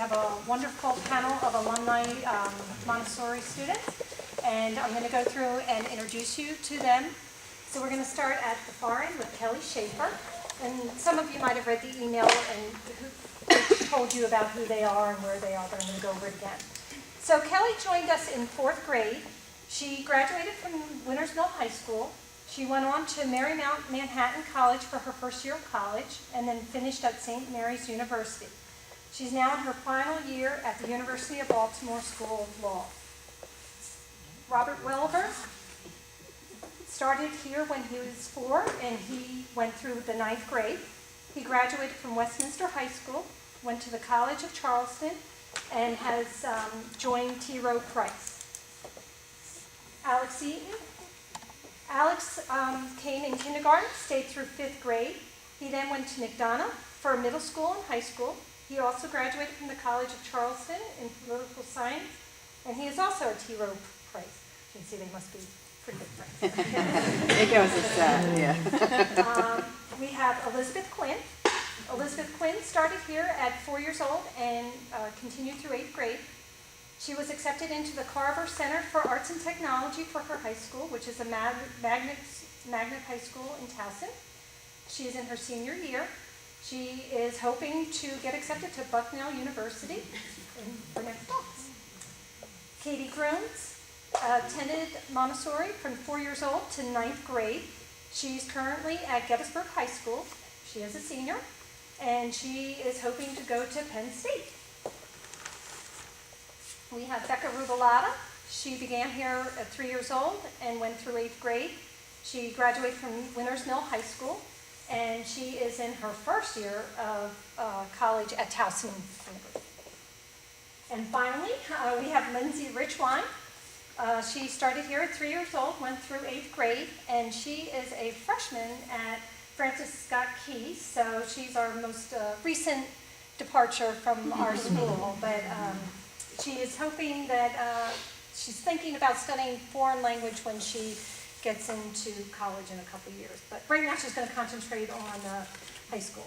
have a wonderful panel of alumni Montessori students, and I'm going to go through and introduce you to them. So we're going to start at the far end with Kelly Shaffer, and some of you might have read the email and who told you about who they are and where they are, but I'm going to go over it again. So Kelly joined us in 4th grade. She graduated from Winters Mill High School. She went on to Marymount Manhattan College for her first year of college, and then finished at St. Mary's University. She's now in her final year at the University of Baltimore School of Law. Robert Welliver started here when he was 4, and he went through the 9th grade. He graduated from Westminster High School, went to the College of Charleston, and has joined T. Rowe Price. Alex Eaton. Alex came in kindergarten, stayed through 5th grade. He then went to McDonough for middle school and high school. He also graduated from the College of Charleston in political science, and he is also a T. Rowe Price. You can see they must be pretty good friends. It goes as that, yeah. We have Elizabeth Quinn. Elizabeth Quinn started here at 4 years old and continued through 8th grade. She was accepted into the Carver Center for Arts and Technology for her high school, which is a magnet high school in Towson. She is in her senior year. She is hoping to get accepted to Bucknell University for next fall. Katie Groons attended Montessori from 4 years old to 9th grade. She's currently at Gettysburg High School. She is a senior, and she is hoping to go to Penn State. We have Becca Rubilata. She began here at 3 years old and went through 8th grade. She graduated from Winters Mill High School, and she is in her first year of college at Towson University. And finally, we have Lindsey Richwine. She started here at 3 years old, went through 8th grade, and she is a freshman at Francis Scott Key. So she's our most recent departure from our school, but she is hoping that she's thinking about studying foreign language when she gets into college in a couple of years. But right now she's going to concentrate on high school.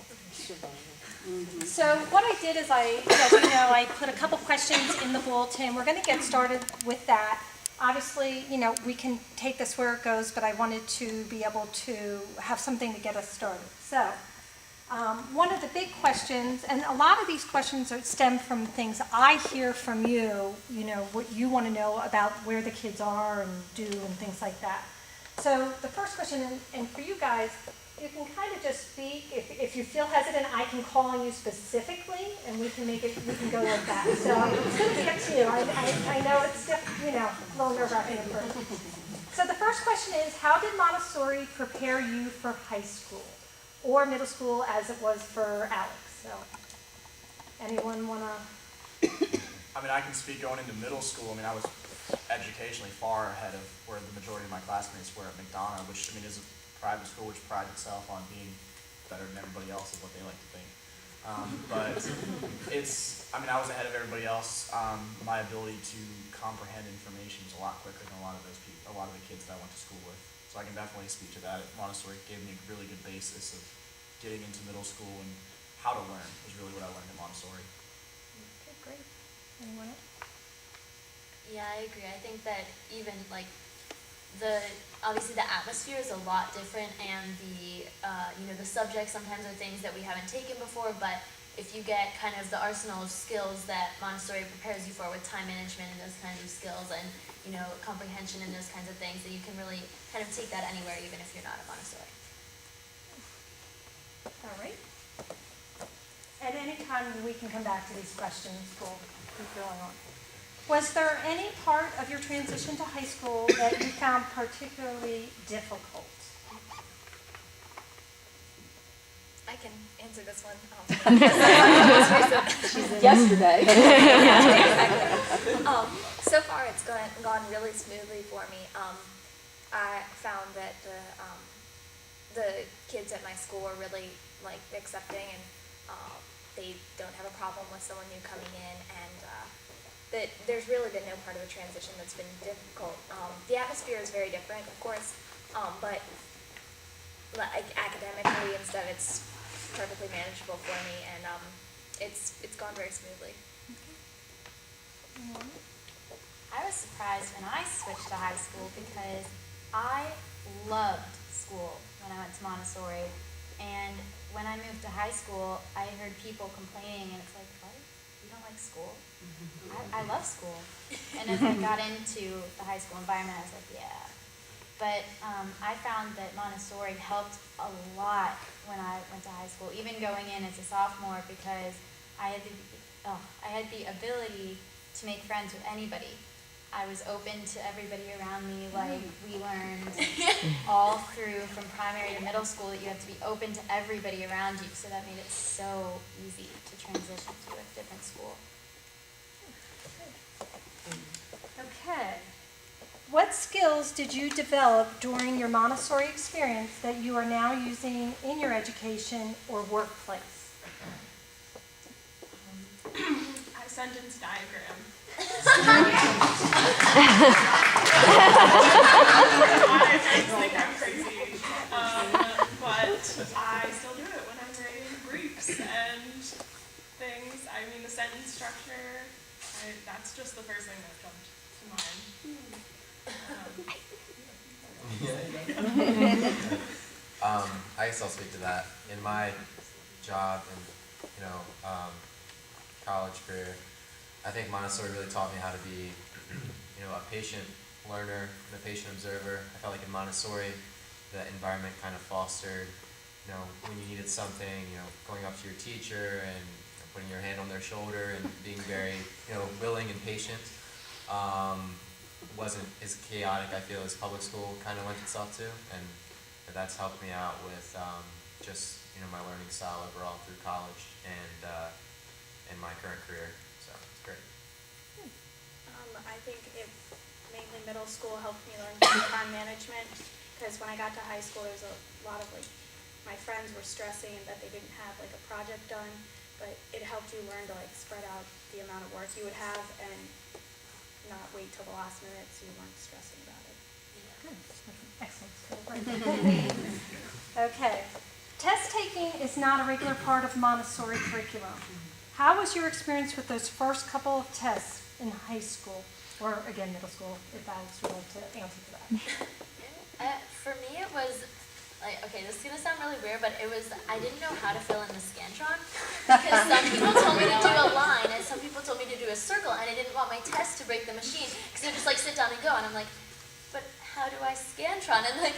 So what I did is I put a couple questions in the bulletin. We're going to get started with that. Obviously, we can take this where it goes, but I wanted to be able to have something to get us started. So one of the big questions, and a lot of these questions stem from things I hear from you, what you want to know about where the kids are and do and things like that. So the first question, and for you guys, you can kind of just speak. If you feel hesitant, I can call on you specifically, and we can go like that. So it's going to be up to you. I know it's a little nerve-wracking at first. So the first question is, how did Montessori prepare you for high school? Or middle school, as it was for Alex. So, anyone want to? I can speak going into middle school. I was educationally far ahead of where the majority of my classmates were at McDonough, which is a private school which prides itself on being better than everybody else, is what they like to think. But I was ahead of everybody else. My ability to comprehend information was a lot quicker than a lot of the kids that I went to school with. So I can definitely speak to that. Montessori gave me a really good basis of getting into middle school and how to learn is really what I learned at Montessori. Okay, great. Anyone else? Yeah, I agree. I think that even obviously the atmosphere is a lot different, and the subjects sometimes are things that we haven't taken before, but if you get kind of the arsenal of skills that Montessori prepares you for with time management and those kinds of skills and comprehension and those kinds of things, that you can really kind of take that anywhere, even if you're not at Montessori. All right. At any time, we can come back to these questions. We'll keep going on. Was there any part of your transition to high school that you found particularly difficult? I can answer this one. Yesterday. So far, it's gone really smoothly for me. I found that the kids at my school are really accepting, and they don't have a problem with someone new coming in, and that there's really been no part of the transition that's been difficult. The atmosphere is very different, of course, but academically and stuff, it's perfectly manageable for me, and it's gone very smoothly. I was surprised when I switched to high school because I loved school when I went to Montessori. And when I moved to high school, I heard people complaining, and it's like, what? You don't like school? I love school. And as I got into the high school environment, I was like, yeah. But I found that Montessori helped a lot when I went to high school, even going in as a sophomore, because I had the ability to make friends with anybody. I was open to everybody around me. Like, we learned all through from primary to middle school that you have to be open to everybody around you. So that made it so easy to transition to a different school. Okay. What skills did you develop during your Montessori experience that you are now using in your education or workplace? A sentence diagram. I think I'm crazy, but I still do it when I'm writing briefs and things. I mean, the sentence structure, that's just the first thing that jumped to mind. I guess I'll speak to that. In my job and college career, I think Montessori really taught me how to be a patient learner and a patient observer. I felt like in Montessori, the environment kind of fostered, when you needed something, going up to your teacher and putting your hand on their shoulder and being very, willing and patient. Wasn't as chaotic, I feel, as public school kind of lent itself to, and that's helped me out with just my learning style overall through college and in my current career. So it's great. I think mainly middle school helped me learn time management, because when I got to high school, there was a lot of my friends were stressing that they didn't have a project done, but it helped you learn to spread out the amount of work you would have and not wait till the last minute so you weren't stressing about it. Good. Excellent skill. Okay. Test taking is not a regular part of Montessori curriculum. How was your experience with those first couple of tests in high school, or again, middle school, if Alex would like to answer to that? For me, it was okay, this is gonna sound really weird, but I didn't know how to fill in the Scantron, because some people told me to do a line and some people told me to do a circle, and I didn't want my test to break the machine, because they're just sit down and go, and I'm like, but how do I Scantron? And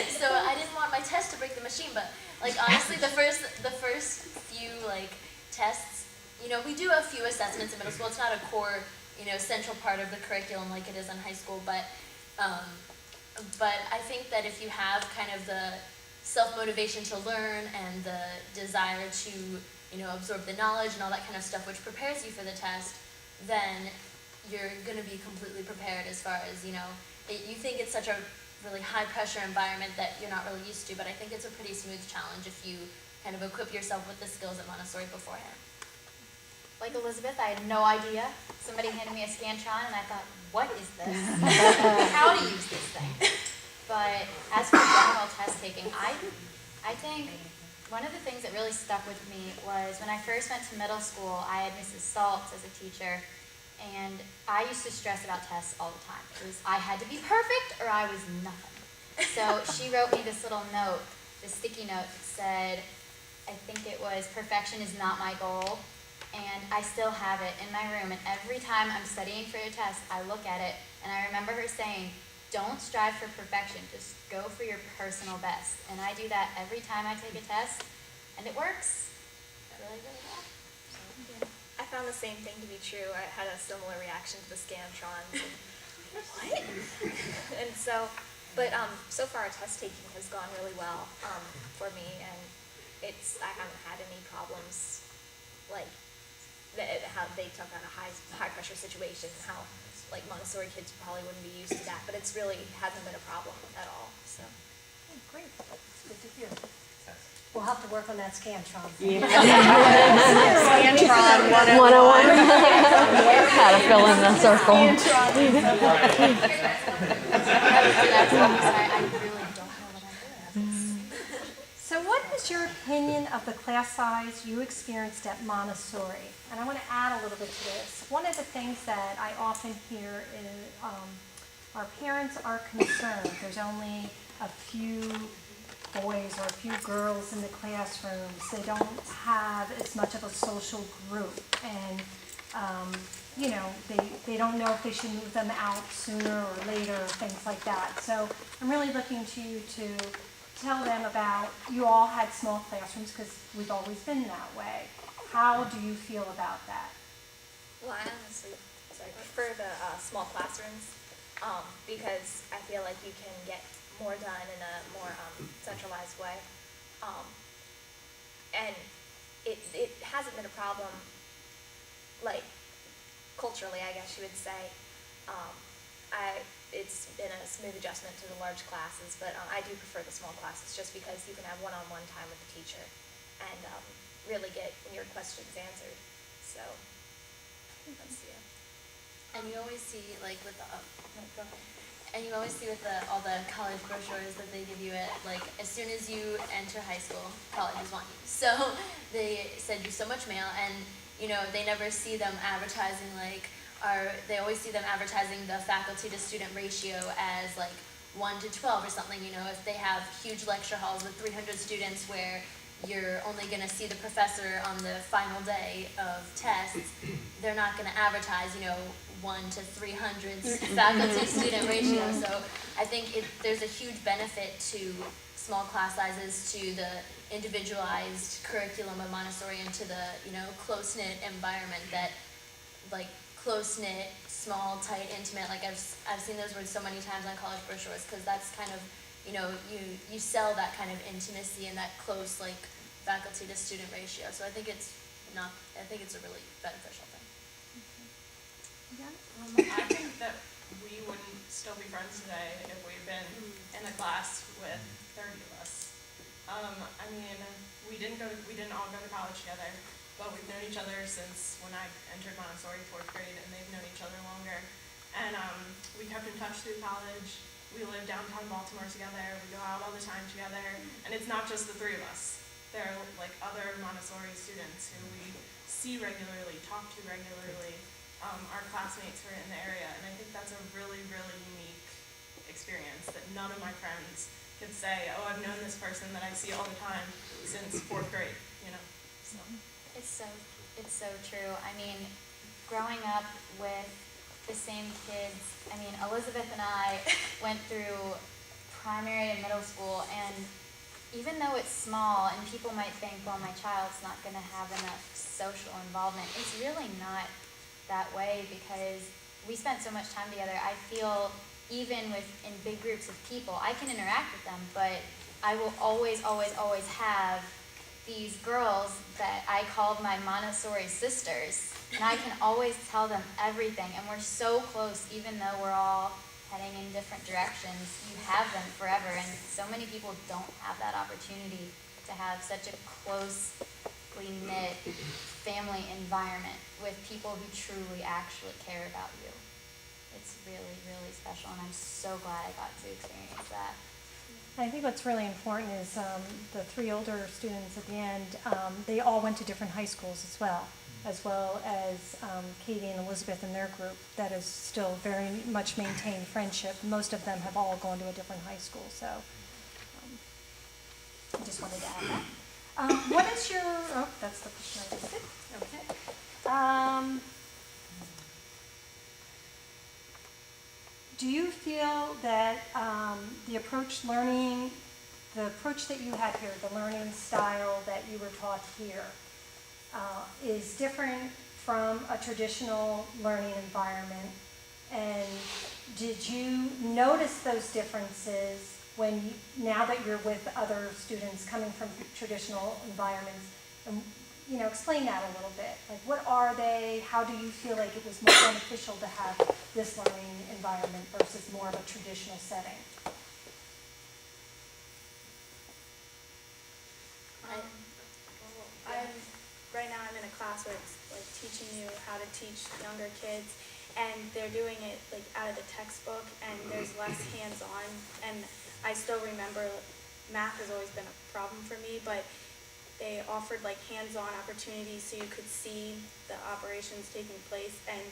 so I didn't want my test to break the machine, but honestly, the first few tests, we do a few assessments in middle school. It's not a core, central part of the curriculum like it is in high school, but I think that if you have kind of the self-motivation to learn and the desire to, absorb the knowledge and all that kind of stuff, which prepares you for the test, then you're going to be completely prepared as far as, you think it's such a really high-pressure environment that you're not really used to, but I think it's a pretty smooth challenge if you kind of equip yourself with the skills at Montessori beforehand. Like Elizabeth, I had no idea. Somebody handed me a Scantron, and I thought, what is this? How to use this thing? But as for general test taking, I think one of the things that really stuck with me was when I first went to middle school, I had Mrs. Saltz as a teacher, and I used to stress about tests all the time. It was I had to be perfect or I was nothing. So she wrote me this little note, this sticky note that said, I think it was, perfection is not my goal. And I still have it in my room, and every time I'm studying for a test, I look at it, and I remember her saying, don't strive for perfection, just go for your personal best. And I do that every time I take a test, and it works really, really well. So, I found the same thing to be true. I had a similar reaction to the Scantrons. What? And so, but so far test taking has gone really well for me, and I haven't had any problems how they took on a high pressure situation, how Montessori kids probably wouldn't be used to that, but it's really hasn't been a problem at all. So Great. It's good to hear. We'll have to work on that Scantron. Scantron 101. How to fill in the circle. I really don't know what I'm doing. So what is your opinion of the class size you experienced at Montessori? And I want to add a little bit to this. One of the things that I often hear is our parents are concerned. There's only a few boys or a few girls in the classrooms. They don't have as much of a social group. And, you know, they don't know if they should move them out sooner or later, things like that. So I'm really looking to you to tell them about, you all had small classrooms because we've always been that way. How do you feel about that? Well, I honestly prefer the small classrooms because I feel like you can get more done in a more centralized way. And it hasn't been a problem, like, culturally, I guess you would say. It's been a smooth adjustment to the large classes, but I do prefer the small classes just because you can have one-on-one time with the teacher and really get your questions answered. So, let's see. And you always see, like, with the, and you always see with all the college brochures that they give you at, like, as soon as you enter high school, colleges want you. So they send you so much mail, and, you know, they never see them advertising, like, they always see them advertising the faculty to student ratio as, like, 1 to 12 or something. You know, if they have huge lecture halls with 300 students where you're only going to see the professor on the final day of tests, they're not going to advertise, you know, 1 to 300 faculty-student ratio. So I think there's a huge benefit to small class sizes, to the individualized curriculum of Montessori, and to the, you know, close-knit environment that, like, close-knit, small, tight, intimate. Like, I've seen those words so many times on college brochures because that's kind of, you know, you sell that kind of intimacy and that close, like, faculty to student ratio. So I think it's a really beneficial thing. I think that we wouldn't still be friends today if we'd been in a class with 30 of us. I mean, we didn't all go to college together, but we've known each other since when I entered Montessori 4th grade, and they've known each other longer. And we kept in touch through college. We live downtown Baltimore together. We go out all the time together. And it's not just the three of us. There are, like, other Montessori students who we see regularly, talk to regularly. Our classmates who are in the area. And I think that's a really, really unique experience that none of my friends could say, oh, I've known this person that I see all the time since 4th grade, you know. So. It's so true. I mean, growing up with the same kids, I mean, Elizabeth and I went through primary and middle school, and even though it's small and people might think, well, my child's not going to have enough social involvement, it's really not that way because we spent so much time together. I feel even in big groups of people, I can interact with them, but I will always, always, always have these girls that I called my Montessori sisters, and I can always tell them everything, and we're so close even though we're all heading in different directions. You have them forever, and so many people don't have that opportunity to have such a closely knit family environment with people who truly actually care about you. It's really, really special, and I'm so glad I got to experience that. I think what's really important is the three older students at the end, they all went to different high schools as well as Katie and Elizabeth and their group that is still very much maintained friendship. Most of them have all gone to a different high school, so I just wanted to add that. What is your, that's the question I just did. Okay. Do you feel that the approach that you had here, the learning style that you were taught here, is different from a traditional learning environment? And did you notice those differences now that you're with other students coming from traditional environments? And, you know, explain that a little bit. Like, what are they? How do you feel like it was more beneficial to have this learning environment versus more of a traditional setting? Right now I'm in a class where it's like teaching you how to teach younger kids, and they're doing it like out of the textbook, and there's less hands-on, and I still remember math has always been a problem for me, but they offered like hands-on opportunities so you could see the operations taking place, and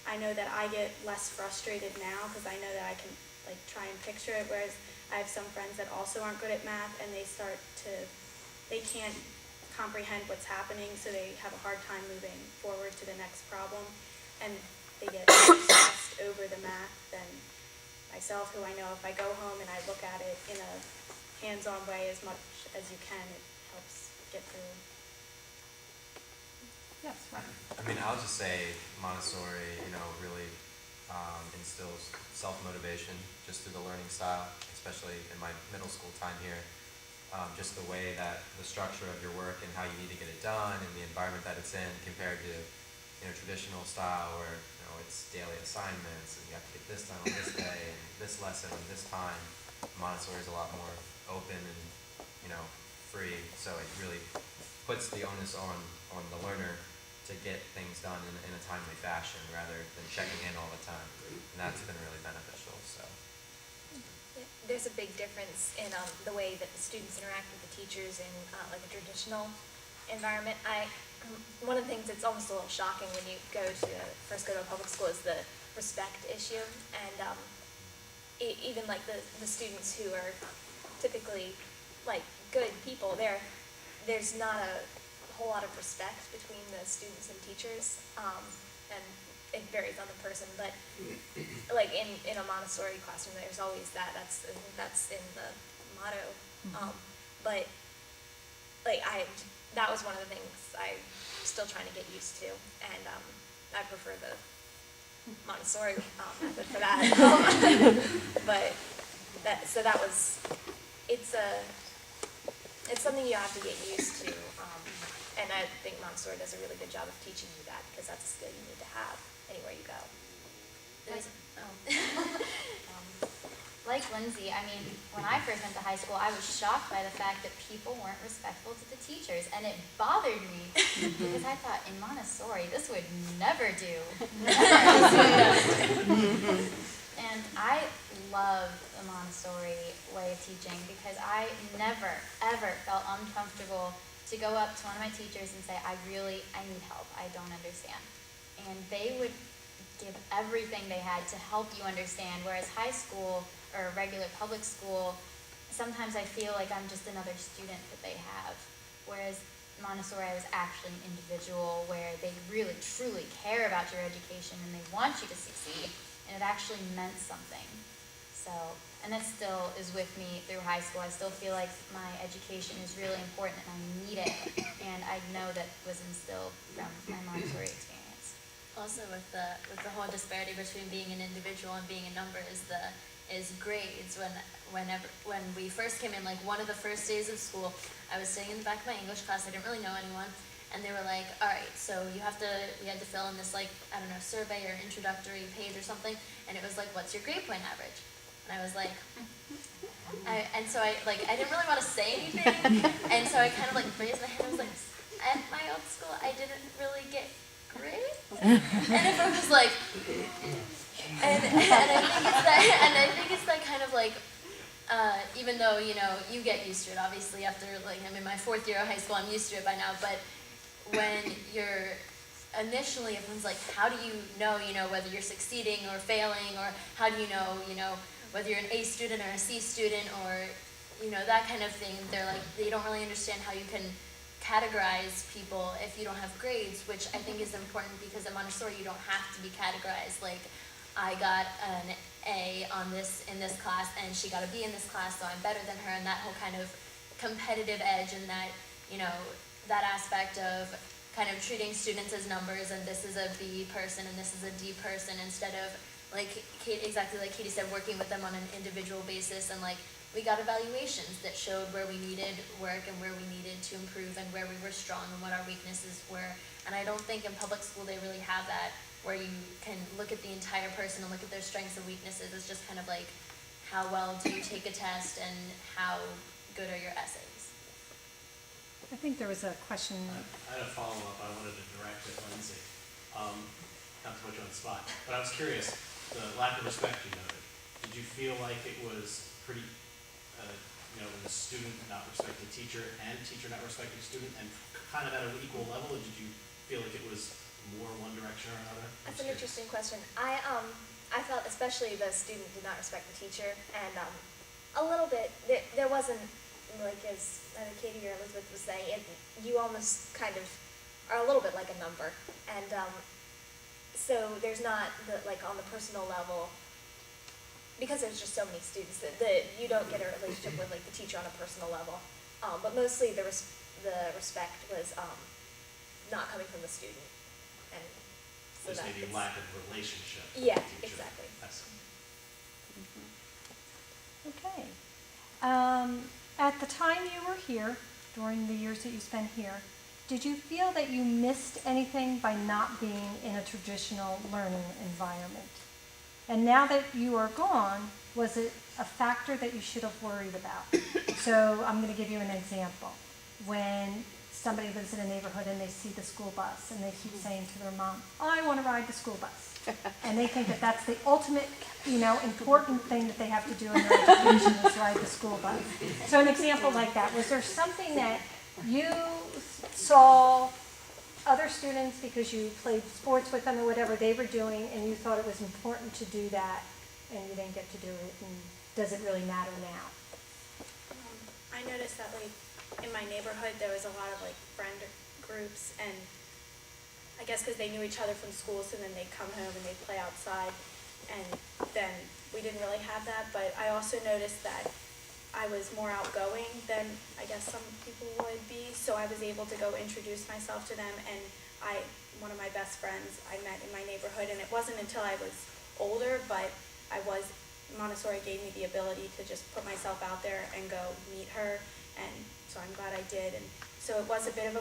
I know that I get less frustrated now because I know that I can like try and picture it, whereas I have some friends that also aren't good at math and they can't comprehend what's happening, so they have a hard time moving forward to the next problem, and they get stressed over the math than myself, who I know if I go home and I look at it in a hands-on way as much as you can, it helps get through. Yes, right. I mean, I'll just say Montessori, really instills self-motivation just through the learning style, especially in my middle school time here. Just the way that the structure of your work and how you need to get it done and the environment that it's in compared to, traditional style where, it's daily assignments and you have to get this done on this day and this lesson on this time. Montessori is a lot more open and, free, so it really puts the onus on the learner to get things done in a timely fashion rather than checking in all the time. And that's been really beneficial, so. There's a big difference in the way that the students interact with the teachers in like a traditional environment. One of the things that's almost a little shocking when you first go to a public school is the respect issue, and even like the students who are typically like good people, there's not a whole lot of respect between the students and teachers, and it varies on the person, but like in a Montessori classroom, there's always that. That's in the motto. But like that was one of the things I'm still trying to get used to, and I prefer the Montessori method for that. But it's something you have to get used to, and I think Montessori does a really good job of teaching you that, because that's a skill you need to have anywhere you go. Like Lindsay, I mean, when I first went to high school, I was shocked by the fact that people weren't respectful to the teachers, and it bothered me because I thought in Montessori this would never do. And I love the Montessori way of teaching because I never, ever felt uncomfortable to go up to one of my teachers and say, I need help, I don't understand. And they would give everything they had to help you understand, whereas high school or regular public school, sometimes I feel like I'm just another student that they have, whereas Montessori I was actually an individual where they really truly care about your education and they want you to succeed, and it actually meant something. So, and that still is with me through high school. I still feel like my education is really important and I need it, and I know that was instilled from my Montessori experience. Also with the whole disparity between being an individual and being a number is grades. When we first came in, like one of the first days of school, I was sitting in the back of my English class. I didn't really know anyone, and they were like, all right, so we had to fill in this, like, I don't know, survey or introductory page or something, and it was like, what's your grade point average? And I was like, I didn't really want to say anything, and so I kind of like raised my hand. I was like, at my old school I didn't really get grades, and everyone was like, and I think it's that kind of like, even though you get used to it, obviously after like I'm in my 4th year of high school, I'm used to it by now, but when you're initially, everyone's like, how do you know whether you're succeeding or failing, or how do you know whether you're an A student or a C student, or that kind of thing. They're like, they don't really understand how you can categorize people if you don't have grades, which I think is important, because at Montessori you don't have to be categorized. Like, I got an A in this class, and she got a B in this class, so I'm better than her, and that whole kind of competitive edge, and that that aspect of kind of treating students as numbers, and this is a B person and this is a D person, instead of like exactly like Katie said, working with them on an individual basis. And like, we got evaluations that showed where we needed work and where we needed to improve and where we were strong and what our weaknesses were. And I don't think in public school they really have that, where you can look at the entire person and look at their strengths and weaknesses. It's just kind of like, how well do you take a test and how good are your essays? I think there was a question. I had a follow-up I wanted to direct at Lindsay. Not to put you on the spot, but I was curious, the lack of respect you noted. Did you feel like it was pretty when the student not respecting teacher and teacher not respecting student, and kind of at an equal level, or did you feel like it was more one direction or another? That's an interesting question. I felt especially the student did not respect the teacher, and a little bit, there wasn't, like as Katie or Elizabeth was saying, you almost kind of are a little bit like a number, and so there's not like on the personal level, because there's just so many students that you don't get a relationship with like the teacher on a personal level, but mostly the respect was not coming from the student, and so Just that maybe it's- lack of relationship. with Yeah, the teacher. exactly. I see. Okay. At the time you were here, during the years that you spent here, did you feel that you missed anything by not being in a traditional learning environment? And now that you are gone, was it a factor that you should have worried about? So I'm going to give you an example. When somebody lives in a neighborhood and they see the school bus and they keep saying to their mom, I want to ride the school bus. And they think that that's the ultimate, important thing that they have to do in their education is ride the school bus. So an example like that, was there something that you saw other students, because you played sports with them or whatever they were doing, and you thought it was important to do that, and you didn't get to do it, and does it really matter now? I noticed that like in my neighborhood there was a lot of like friend groups, and I guess because they knew each other from school, so then they'd come home and they'd play outside, and then we didn't really have that. But I also noticed that I was more outgoing than I guess some people would be, so I was able to go introduce myself to them, and one of my best friends I met in my neighborhood, and it wasn't until I was older, but Montessori gave me the ability to just put myself out there and go meet her, and so I'm glad I did. And so it was a bit of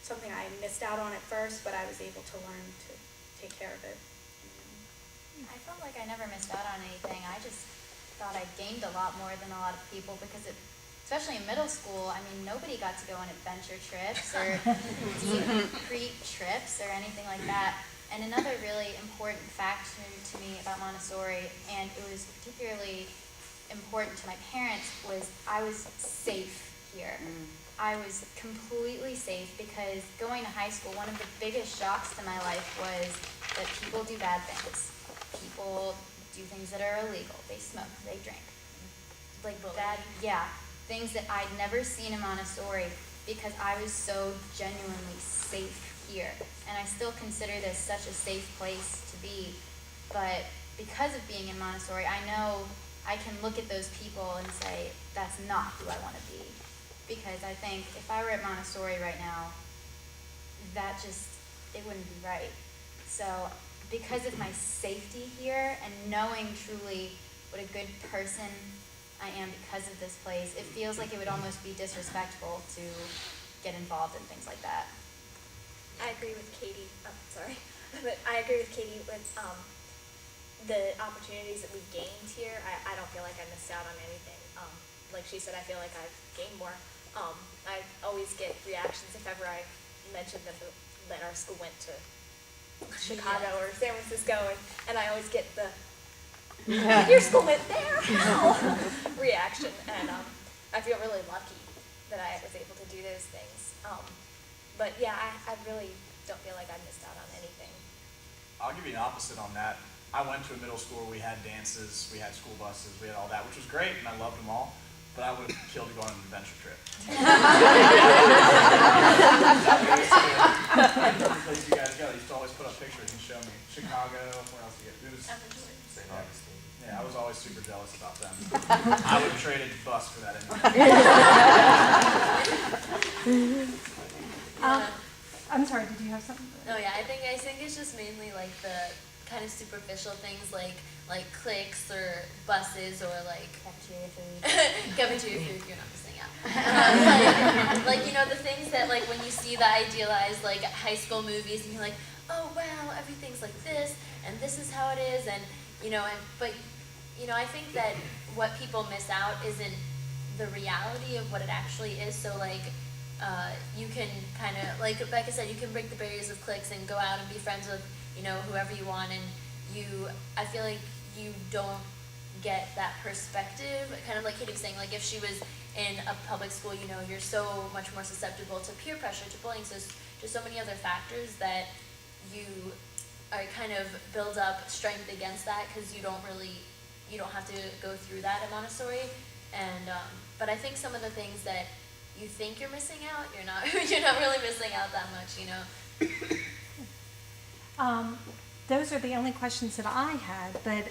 something I missed out on at first, but I was able to learn to take care of it. I felt like I never missed out on anything. I just thought I gained a lot more than a lot of people, because especially in middle school, nobody got to go on adventure trips or deep creek trips or anything like that. And another really important fact to me about Montessori, and it was particularly important to my parents, was I was safe here. I was completely safe, because going to high school, one of the biggest shocks to my life was that people do bad things. People do things that are illegal. They smoke, they drink. Like that, yeah. Things that I'd never seen in Montessori, because I was so genuinely safe here. And I still consider this such a safe place to be. But because of being in Montessori, I know I can look at those people and say, that's not who I want to be. Because I think if I were at Montessori right now, it wouldn't be right. So because of my safety here and knowing truly what a good person I am because of this place, it feels like it would almost be disrespectful to get involved in things like that. I agree with Katie. Sorry, but I agree with Katie with the opportunities that we gained here. I don't feel like I missed out on anything. Like she said, I feel like I've gained more. I always get reactions if ever I mention that our school went to Chicago or San Francisco, and I always get the your school went there reaction, and I feel really lucky that I was able to do those things. But yeah, I really don't feel like I missed out on anything. I'll give you an opposite on that. I went to a middle school where we had dances, we had school buses, we had all that, which was great, and I loved them all. But I would have killed to go on an adventure trip. Every place you guys go, they used to always put up pictures and show me Chicago. Where else you get? It was St. Augustine. Yeah, I was always super jealous about them. I would have traded bus for that anyway. I'm sorry, did you have something? Oh yeah, I think it's just mainly like the kind of superficial things like cliques or buses or like Cafeteria food. cafeteria food, you're not missing out. Like the things that like when you see the idealized like high school movies and you're like, oh wow, everything's like this and this is how it is, and but I think that what people miss out isn't the reality of what it actually is. So like you can kind of, like Becca said, you can break the barriers of cliques and go out and be friends with whoever you want, and I feel like you don't get that perspective, kind of like Katie was saying, like if she was in a public school, you know, you're so much more susceptible to peer pressure, to bullying, so just so many other factors that you are kind of build up strength against that, because you don't have to go through that at Montessori. And but I think some of the things that you think you're missing out, you're not you're not really missing out that much, you know. Those are the only questions that I had, but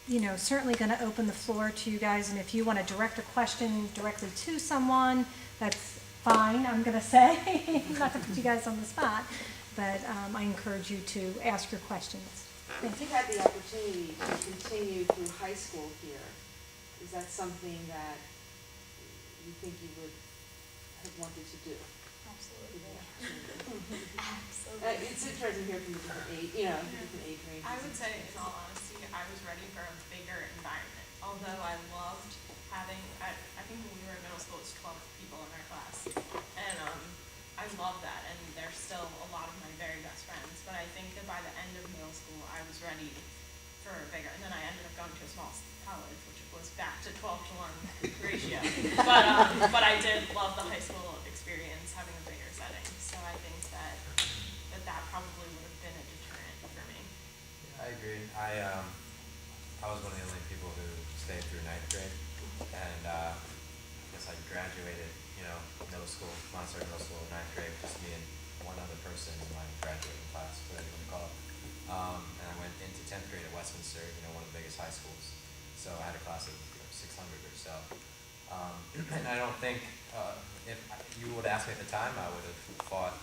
you know, certainly going to open the floor to you guys, and if you want to direct a question directly to someone, that's fine, I'm going to say, not to put you guys on the spot, but I encourage you to ask your questions. If you had the opportunity to continue through high school here, is that something that you think you would have wanted to do? Absolutely. It's interesting to hear from the different age, different age ranges. I would say, in all honesty, I was ready for a bigger environment. Although I loved having, I think when we were in middle school, it was 12 people in our class. And I love that, and they're still a lot of my very best friends. But I think that by the end of middle school, I was ready for a bigger, and then I ended up going to a small college, which was back to 12-to-1 ratio. But I did love the high school experience, having a bigger setting. So I think that probably would have been a deterrent for me. Yeah, I agree. I was one of the only people who stayed through 9th grade, and I guess I graduated, middle school, Montessori Middle School, 9th grade, just me and one other person in my graduating class, whatever you want to call it. And I went into 10th grade at Westminster, one of the biggest high schools. So I had a class of 600 or so. And I don't think, if you would ask me at the time, I would have fought,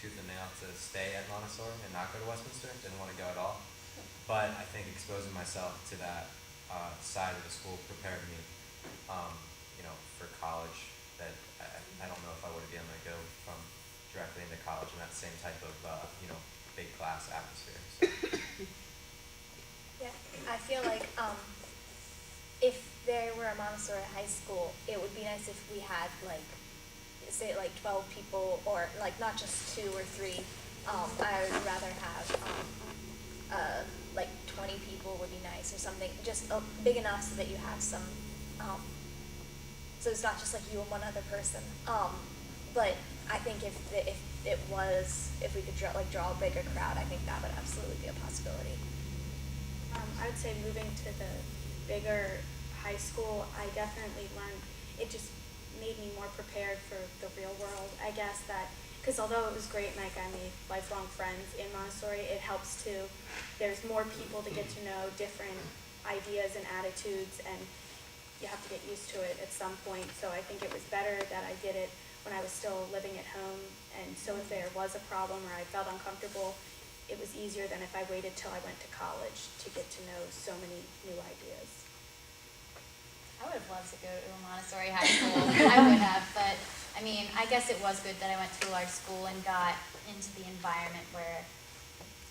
tooth and nail to stay at Montessori and not go to Westminster. Didn't want to go at all. But I think exposing myself to that side of the school prepared me, for college. That I don't know if I would have been able to go from directly into college in that same type of, big class atmosphere. So. Yeah, I feel like if there were a Montessori high school, it would be nice if we had say 12 people, or not just 2 or 3. I would rather have 20 people would be nice, or something just big enough so that you have some. So it's not just you and one other person. But I think if we could draw a bigger crowd, I think that would absolutely be a possibility. I would say moving to the bigger high school, I definitely learned, it just made me more prepared for the real world. I guess that, because although it was great and I made lifelong friends in Montessori, it helps to, there's more people to get to know, different ideas and attitudes, and you have to get used to it at some point. So I think it was better that I did it when I was still living at home, and so if there was a problem or I felt uncomfortable, it was easier than if I waited till I went to college to get to know so many new ideas. I would have loved to go to a Montessori high school. I would have, but I guess it was good that I went to a large school and got into the environment where,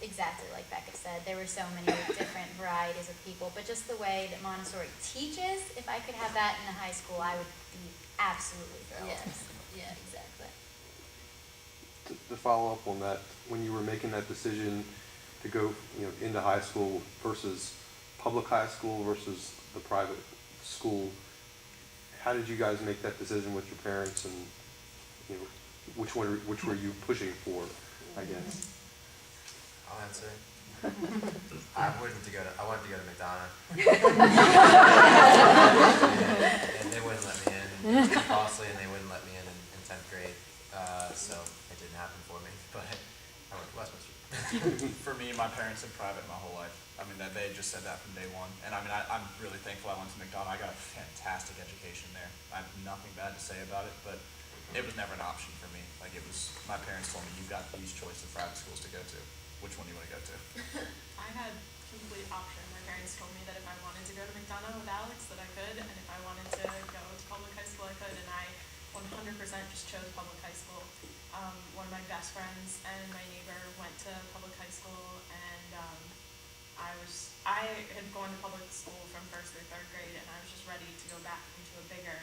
exactly like Becca said, there were so many different varieties of people. But just the way that Montessori teaches, if I could have that in a high school, I would be absolutely thrilled. Yes. Yeah, exactly. To follow up on that, when you were making that decision to go, into high school versus public high school versus the private school, how did you guys make that decision with your parents, and which were you pushing for, I guess? I'll answer. I wanted to go to McDonough. and they wouldn't let me in. It was too costly, and they wouldn't let me in 10th grade. So it didn't happen for me. But I went to Westminster. For me, my parents have private my whole life. They just said that from day one. And I'm really thankful I went to McDonough. I got a fantastic education there. I have nothing bad to say about it, but it was never an option for me. My parents told me, you've got these choices of private schools to go to. Which one do you want to go to? I had complete option. My parents told me that if I wanted to go to McDonough with Alex, that I could, and if I wanted to go to public high school, I could, and I 100% just chose public high school. One of my best friends and my neighbor went to public high school, and I had gone to public school from 1st through 3rd grade, and I was just ready to go back into a bigger,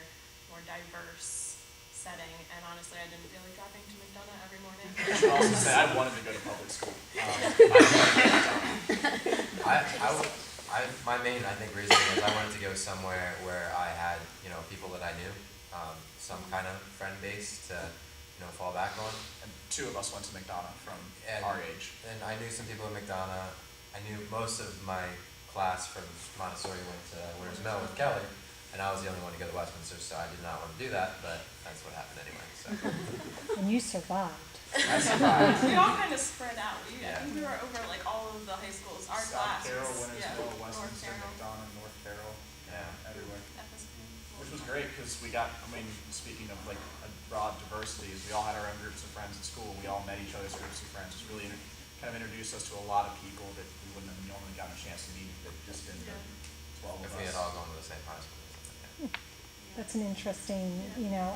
more diverse setting, and honestly, I didn't feel like dropping to McDonough every morning. I should also say I wanted to go to public school. My main, I think, reason is I wanted to go somewhere where I had, people that I knew, some kind of friend base to, fall back on. And two of us went to McDonough from And- our age. And I knew some people in McDonough. I knew most of my class from Montessori went to Winners Mill with Kelly, and I was the only one to go to Westminster, so I did not want to do that, but that's what happened anyway, so. And you survived. I survived. We all kind of spread out. I Yeah. think we were over like all of the high schools. Our South class Carroll, was, Winners yeah, Mill, North Westminster, Carroll, McDonough, North Carroll, everywhere. FSP. Which was great, because we got, speaking of like a broad diversity, is we all had our own groups of friends at school. We all met each other's groups of friends. It's really kind of introduced us to a lot of people that we wouldn't have normally gotten a chance to meet, that just in the 12 of If we had us. all gone to the same high school or something, That's an interesting,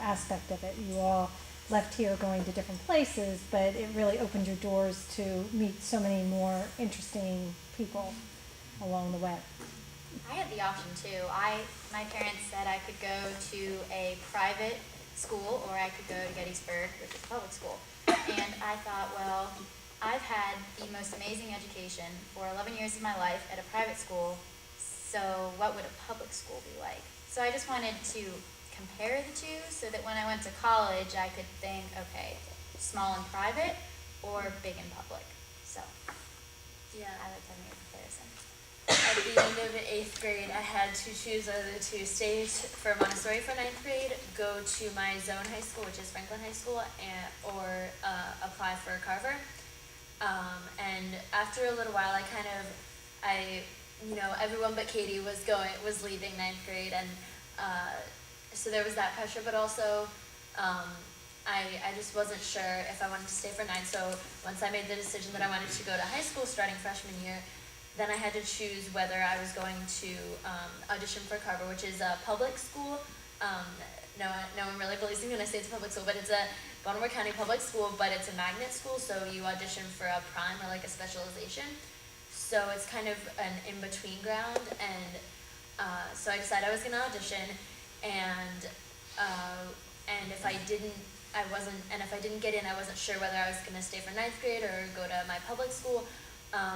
aspect of it. You all left here going to different places, but it really opened your doors to meet so many more interesting people along the way. I had the option too. My parents said I could go to a private school or I could go to Gettysburg, which is a public school. And I thought, well, I've had the most amazing education for 11 years of my life at a private school, so what would a public school be like? So I just wanted to compare the two so that when I went to college, I could think, okay, small and private or big and public. So Yeah. I like having a comparison. At the end of 8th grade, I had to choose whether to stay for Montessori for 9th grade, go to my zone high school, which is Franklin High School, or apply for Carver. And after a little while, everyone but Katie was leaving 9th grade, and so there was that pressure, but also I just wasn't sure if I wanted to stay for 9. So once I made the decision that I wanted to go to high school starting freshman year, then I had to choose whether I was going to audition for Carver, which is a public school. No one really believes me when I say it's a public school, but it's a Baltimore County public school, but it's a magnet school, so you audition for a prime or like a specialization. So it's kind of an in-between ground, and so I decided I was going to audition, and if I didn't get in, I wasn't sure whether I was going to stay for 9th grade or go to my public school.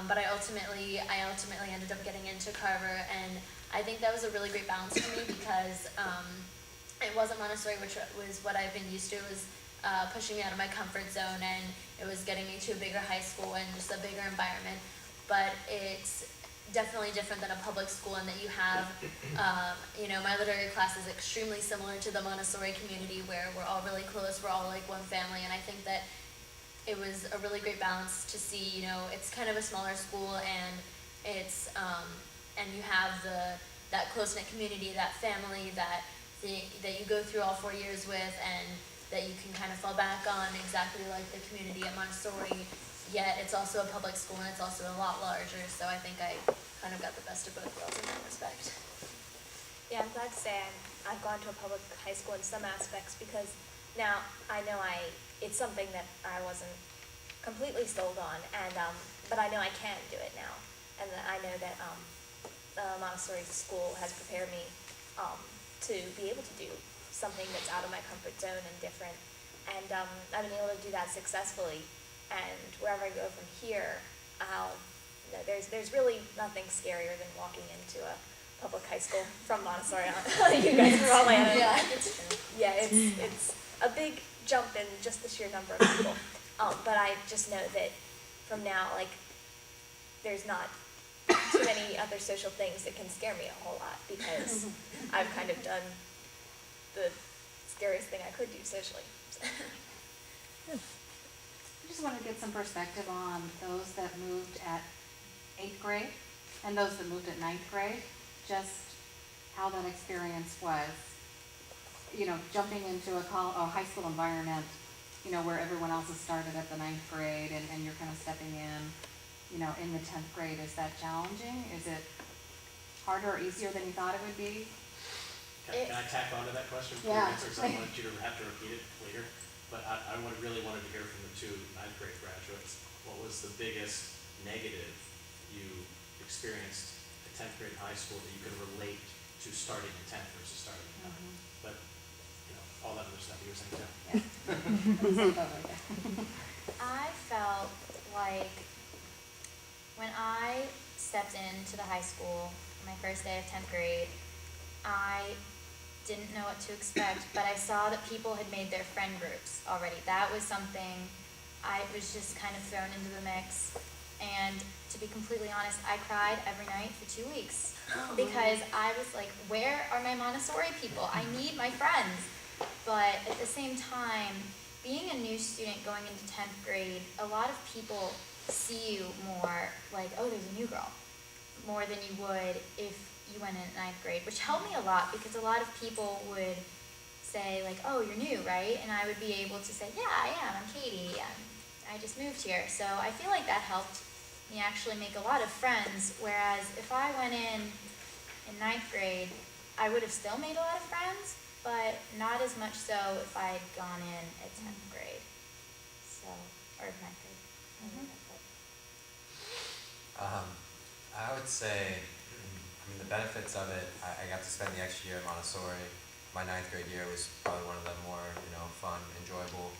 But I ultimately ended up getting into Carver, and I think that was a really great balance for me because it wasn't Montessori, which was what I've been used to. It was pushing me out of my comfort zone, and it was getting me to a bigger high school and just a bigger environment. But it's definitely different than a public school in that you have, my literary class is extremely similar to the Montessori community where we're all really close, we're all like one family, and I think that it was a really great balance to see, it's kind of a smaller school, and it's, and you have that close-knit community, that family that you go through all 4 years with, and that you can kind of fall back on exactly like the community at Montessori, yet it's also a public school and it's also a lot larger, so I think I kind of got the best of both worlds in that respect. Yeah, I'm glad to say I've gone to a public high school in some aspects because now I know it's something that I wasn't completely sold on, and but I know I can do it now, and that I know that Montessori school has prepared me to be able to do something that's out of my comfort zone and different, and I've been able to do that successfully, and wherever I go from here, there's really nothing scarier than walking into a public high school from Montessori. You guys are all my own. Yeah, it's true. Yeah, it's a big jump in just the sheer number of people. But I just know that from now, there's not too many other social things that can scare me a whole lot because I've kind of done the scariest thing I could do socially. I just wanted to get some perspective on those that moved at 8th grade and those that moved at 9th grade, just how that experience was, jumping into a high school environment, where everyone else has started at the 9th grade and you're kind of stepping in the 10th grade. Is that challenging? Is it harder or easier than you thought it would be? Can I tack on to that question before Yeah. you answer? Because I want you to have to repeat it later. But I really wanted to hear from the two 9th grade graduates. What was the biggest negative you experienced at 10th grade high school that you could relate to starting in 10th versus starting in 9th? But, all that other stuff you were saying too. I felt like when I stepped into the high school, my first day of 10th grade, I didn't know what to expect, but I saw that people had made their friend groups already. That was something I was just kind of thrown into the mix. And to be completely honest, I cried every night for 2 weeks because I was like, where are my Montessori people? I need my friends. But at the same time, being a new student going into 10th grade, a lot of people see you more like, oh, there's a new girl, more than you would if you went in 9th grade, which helped me a lot because a lot of people would say like, oh, you're new, right? And I would be able to say, yeah, I am, I'm Katie, I just moved here. So I feel like that helped me actually make a lot of friends, whereas if I went in 9th grade, I would have still made a lot of friends, but not as much so if I had gone in at 10th grade. So, or 9th grade. I would say, I mean, the benefits of it, I got to spend the extra year at Montessori. My 9th grade year was probably one of the more, fun, enjoyable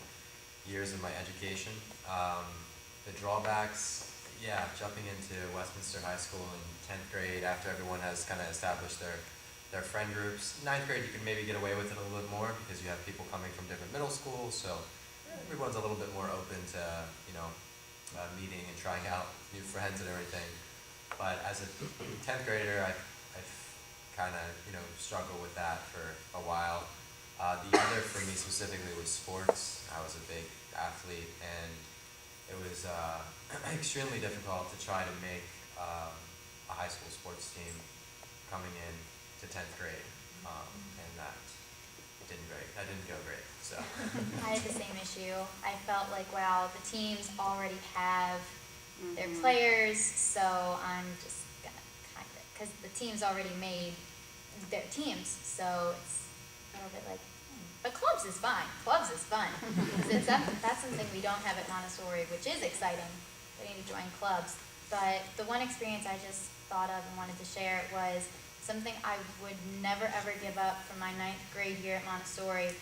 years of my education. The drawbacks, yeah, jumping into Westminster High School in 10th grade after everyone has kind of established their friend groups. 9th grade, you can maybe get away with it a little bit more because you have people coming from different middle schools, so everyone's a little bit more open to, meeting and trying out new friends and everything. But as a 10th grader, I've kind of, struggled with that for a while. The other for me specifically was sports. I was a big athlete, and it was extremely difficult to try to make a high school sports team coming in to 10th grade, and that didn't go great. So I had the same issue. I felt like, wow, the teams already have their players, so I'm just gonna kind of, because the team's already made their teams, so it's a little bit like, but clubs is fine. Clubs is fun. 'Cause that's something we don't have at Montessori, which is exciting, getting to join clubs. But the one experience I just thought of and wanted to share was something I would never ever give up from my 9th grade year at Montessori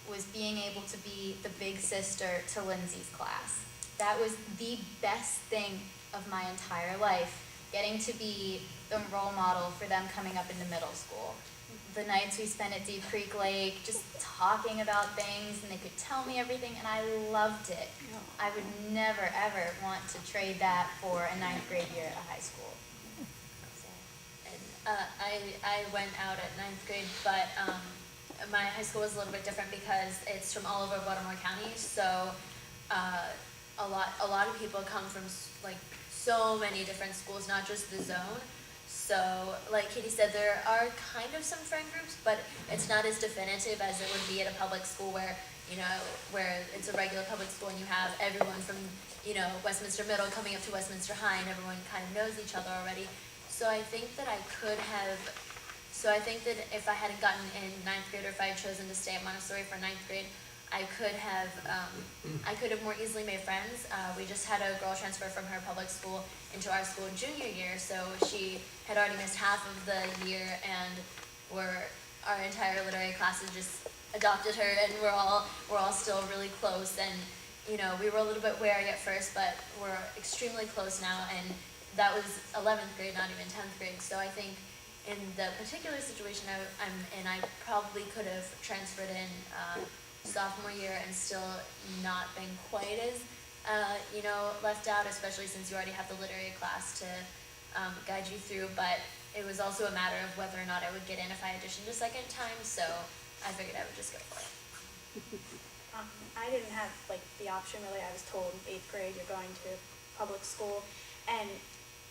was being able to be the big sister to Lindsey's class. That was the best thing of my entire life, getting to be the role model for them coming up into middle school. The nights we spent at Deep Creek Lake, just talking about things, and they could tell me everything, and I loved it. I would never, ever want to trade that for a 9th grade year at a high school. I went out at 9th grade, but my high school was a little bit different because it's from all over Baltimore County. So a lot of people come from like so many different schools, not just the zone. So like Katie said, there are kind of some friend groups, but it's not as definitive as it would be at a public school where it's a regular public school and you have everyone from Westminster Middle coming up to Westminster High and everyone kind of knows each other already. So I think that if I hadn't gotten in 9th grade, or if I had chosen to stay at Montessori for 9th grade, I could have more easily made friends. We just had a girl transfer from her public school into our school junior year, so she had already missed half of the year, and our entire literary classes just adopted her, and we're all still really close. And we were a little bit wary at first, but we're extremely close now, and that was 11th grade, not even 10th grade. So I think in the particular situation I'm in, I probably could have transferred in sophomore year and still not been quite as, left out, especially since you already have the literary class to guide you through. But it was also a matter of whether or not I would get in if I auditioned a second time, so I figured I would just go for it. I didn't have the option really. I was told in 8th grade you're going to public school, and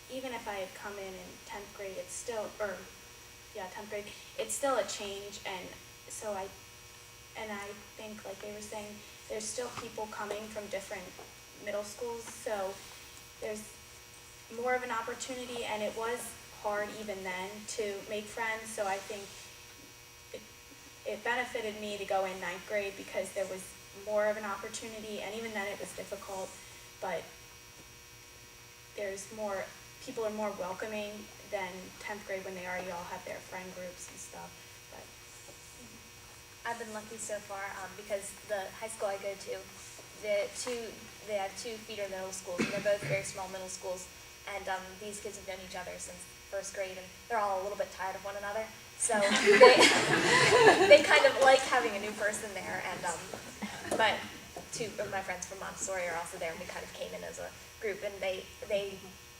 even if I had come in 10th grade, it's still, 10th grade, it's still a change. And so I think, like they were saying, there's still people coming from different middle schools, so there's more of an opportunity, and it was hard even then to make friends. So I think it benefited me to go in 9th grade because there was more of an opportunity, and even then it was difficult, but people are more welcoming than 10th grade when they already all have their friend groups and stuff. But I've been lucky so far because the high school I go to, they have two feeder middle schools, and they're both very small middle schools, and these kids have known each other since first grade, and they're all a little bit tired of one another. So they kind of like having a new person there, and two of my friends from Montessori are also there, and we kind of came in as a group, and they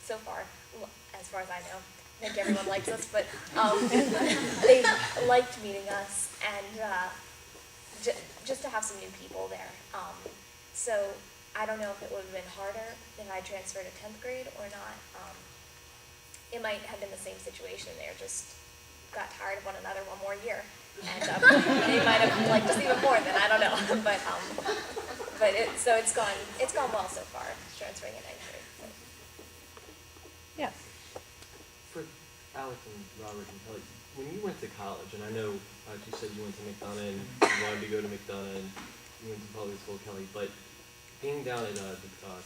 so far, as far as I know, I think everyone likes us, but they liked meeting us, and just to have some new people there. So I don't know if it would have been harder if I transferred to 10th grade or not. It might have been the same situation. They just got tired of one another one more year, and they might have liked us even more than I don't know. So it's gone well so far, transferring in 9th grade. So. Yes. For Alex and Robert and Kelly, when you went to college, and I know you said you went to McDonough and you wanted to go to McDonough and you went to public school, Kelly, but being down at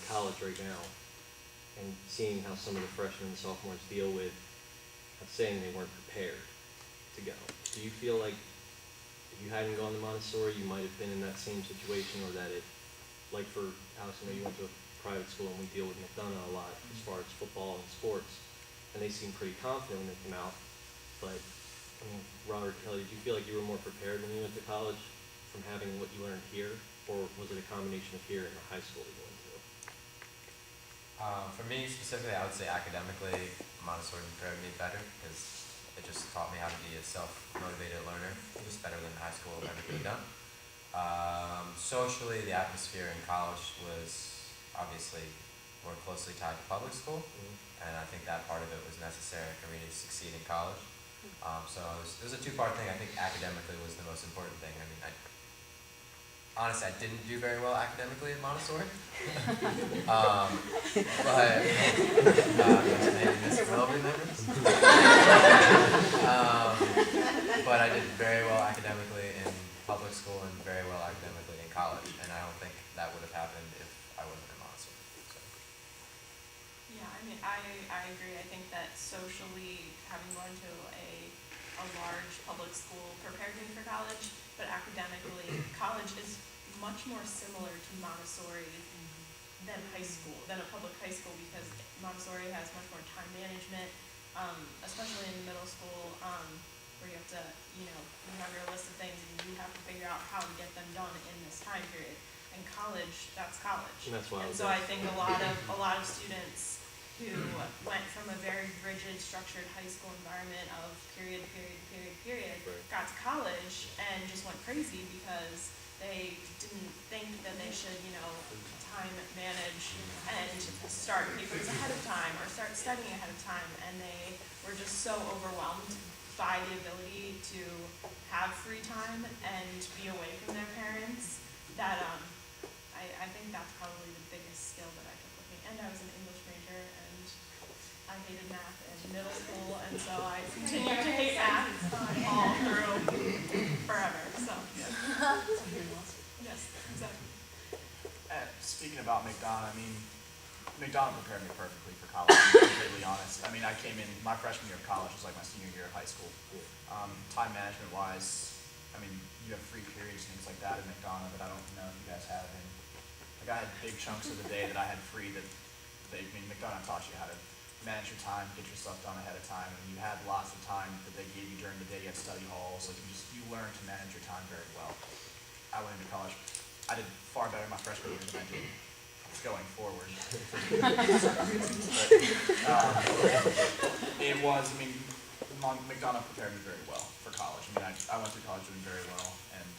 college right now and seeing how some of the freshmen and sophomores deal with saying they weren't prepared to go, do you feel like if you hadn't gone to Montessori, you might have been in that same situation, or that it, like for Alex, I know you went to a private school and we deal with McDonough a lot as far as football and sports, and they seem pretty confident when they come out, but I mean, Robert, Kelly, did you feel like you were more prepared when you went to college from having what you learned here, or was it a combination of here and the high school you went to? For me specifically, I would say academically, Montessori prepared me better because it just taught me how to be a self-motivated learner, just better than high school ever could have done. Socially, the atmosphere in college was obviously more closely tied to public school, and I think that part of it was necessary for me to succeed in college. So it was a two-part thing. I think academically was the most important thing. I mean, honestly, I didn't do very well academically at Montessori, but maybe Mr. Will remembers. But I did very well academically in public school and very well academically in college, and I don't think that would have happened if I wasn't in Montessori. So. Yeah, I mean, I agree. I think that socially, having gone to a large public school prepared me for college, but academically, college is much more similar to Montessori than high school, than a public high school, because Montessori has much more time management, especially in middle school, where you have to, you have your list of things and you have to figure out how to get them done in this time period. And college, that's college. And that's why. And so I think a lot of students who went from a very rigid, structured high school environment of period, got to college and just went crazy because they didn't think that they should, time manage and start papers ahead of time or start studying ahead of time, and they were just so overwhelmed by the ability to have free time and be away from their parents that I think that's probably the biggest skill that I took with me. And I was an English major, and I hated math in middle school, and so I continued to hate math all through forever. So yes, exactly. Speaking about McDonough, I mean, McDonough prepared me perfectly for college, to be completely honest. I mean, I came in, my freshman year of college was like my senior year of high school. Time management wise, I mean, you have free periods and things like that in McDonough that I don't know if you guys have. And like I had big chunks of the day that I had free that McDonough taught you how to manage your time, get your stuff done ahead of time, and you had lots of time that they gave you during the day at study halls. Like you learned to manage your time very well. I went into college. I did far better my freshman year than I did going forward. It was, I mean, McDonough prepared me very well for college. I mean, I went through college doing very well, and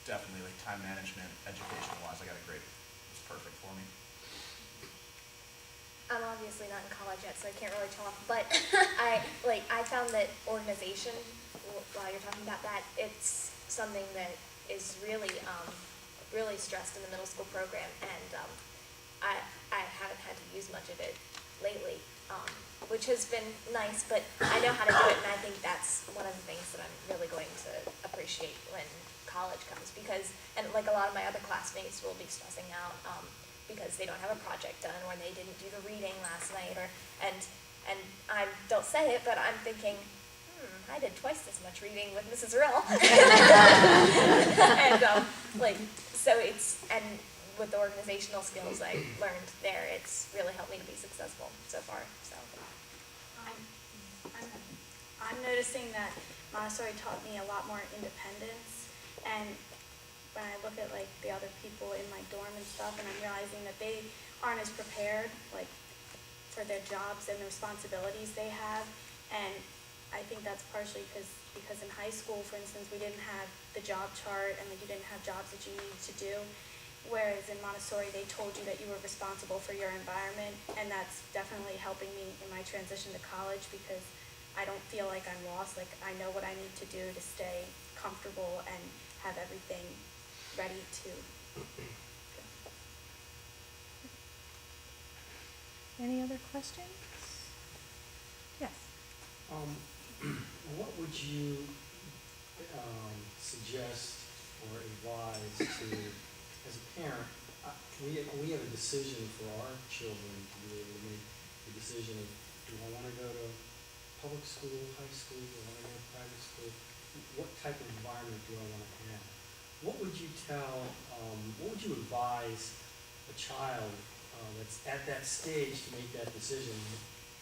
definitely like time management, education-wise, I got a great, it was perfect for me. I'm obviously not in college yet, so I can't really talk, but I found that organization, while you're talking about that, it's something that is really stressed in the middle school program, and I haven't had to use much of it lately, which has been nice, but I know how to do it, and I think that's one of the things that I'm really going to appreciate when college comes, because, and like a lot of my other classmates will be stressing out, because they don't have a project done, or they didn't do the reading last night, and I don't say it, but I'm thinking, I did twice as much reading with Mrs. Rill. And so it's, and with the organizational skills I learned there, it's really helped me to be successful so far, so. I'm noticing that Montessori taught me a lot more independence, and when I look at like the other people in my dorm and stuff, and I'm realizing that they aren't as prepared like for their jobs and the responsibilities they have, and I think that's partially because in high school, for instance, we didn't have the job chart and like you didn't have jobs that you needed to do, whereas in Montessori they told you that you were responsible for your environment, and that's definitely helping me in my transition to college because I don't feel like I'm lost. Like I know what I need to do to stay comfortable and have everything ready to go. Any other questions? Yes. What would you suggest or advise to, as a parent, we have a decision for our children to be able to make the decision of, do I want to go to public school, high school, do I want to go to private school? What type of environment do I want to have? What would you what would you advise a child that's at that stage to make that decision,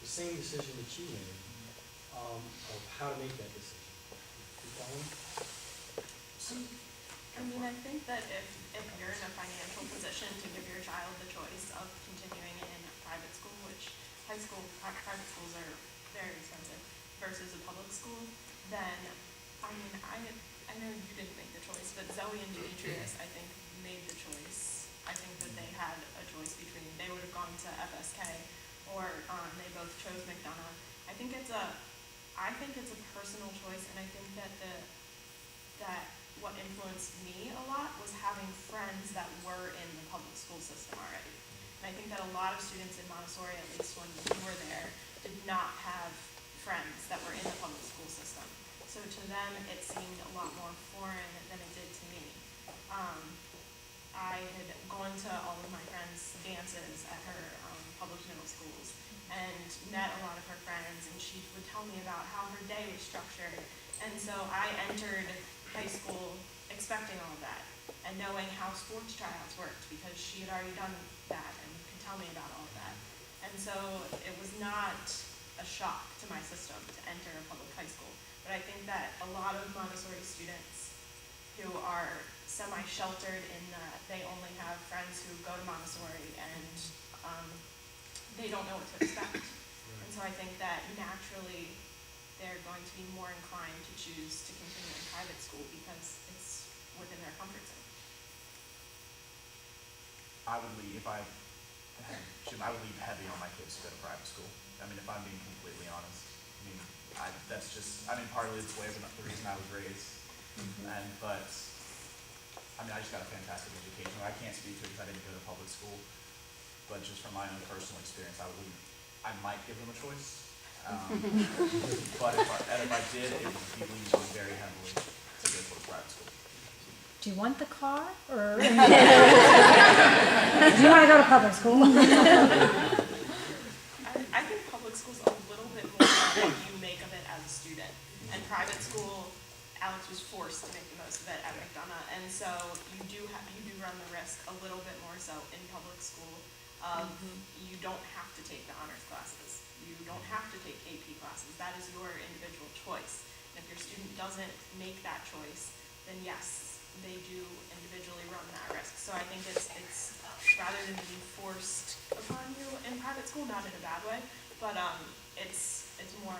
the same decision that you made, of how to make that decision? You follow me? I mean, I think that if you're in a financial position to give your child the choice of continuing in private school, which private schools are very expensive, versus a public school, then, I mean, I know you didn't make the choice, but Zoe and Demetrius, I think, made the choice. I think that they had a choice between, they would have gone to FSK, or they both chose McDonough. I think it's a personal choice, and I think that what influenced me a lot was having friends that were in the public school system already. And I think that a lot of students in Montessori, at least when we were there, did not have friends that were in the public school system. So to them, it seemed a lot more foreign than it did to me. I had gone to all of my friends' dances at her public middle schools and met a lot of her friends, and she would tell me about how her day was structured. And so I entered high school expecting all of that and knowing how sports tryouts worked because she had already done that and could tell me about all of that. And so it was not a shock to my system to enter a public high school. But I think that a lot of Montessori students who are semi-sheltered in that they only have friends who go to Montessori and they don't know what to expect. And so I think that naturally they're going to be more inclined to choose to continue in private school because it's within their comfort zone. I would leave heavy on my kids to go to private school. I mean, if I'm being completely honest. I mean, partly it's the reason I was raised. But I just got a fantastic education. I can't speak to it because I didn't go to public school. But just from my own personal experience, I might give them a choice. But if I did, it would be leaned on very heavily to go towards private school. Do you want the car, or do you want to go to public school? I think public school's a little bit more than you make of it as a student. And private school, Alex was forced to make the most of it at McDonough, and so you do run the risk a little bit more so in public school of you don't have to take the honors classes. You don't have to take AP classes. That is your individual choice. And if your student doesn't make that choice, then yes, they do individually run that risk. So I think it's rather than being forced upon you in private school, not in a bad way, but it's more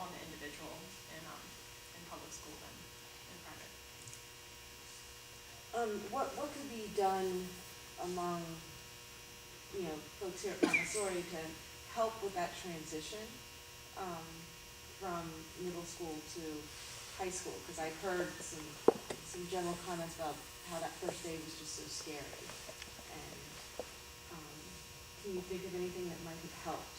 on the individual in public school than in private. What could be done among folks here at Montessori to help with that transition from middle school to high school? Because I've heard some general comments about how that first day was just so scary. And can you think of anything that might have helped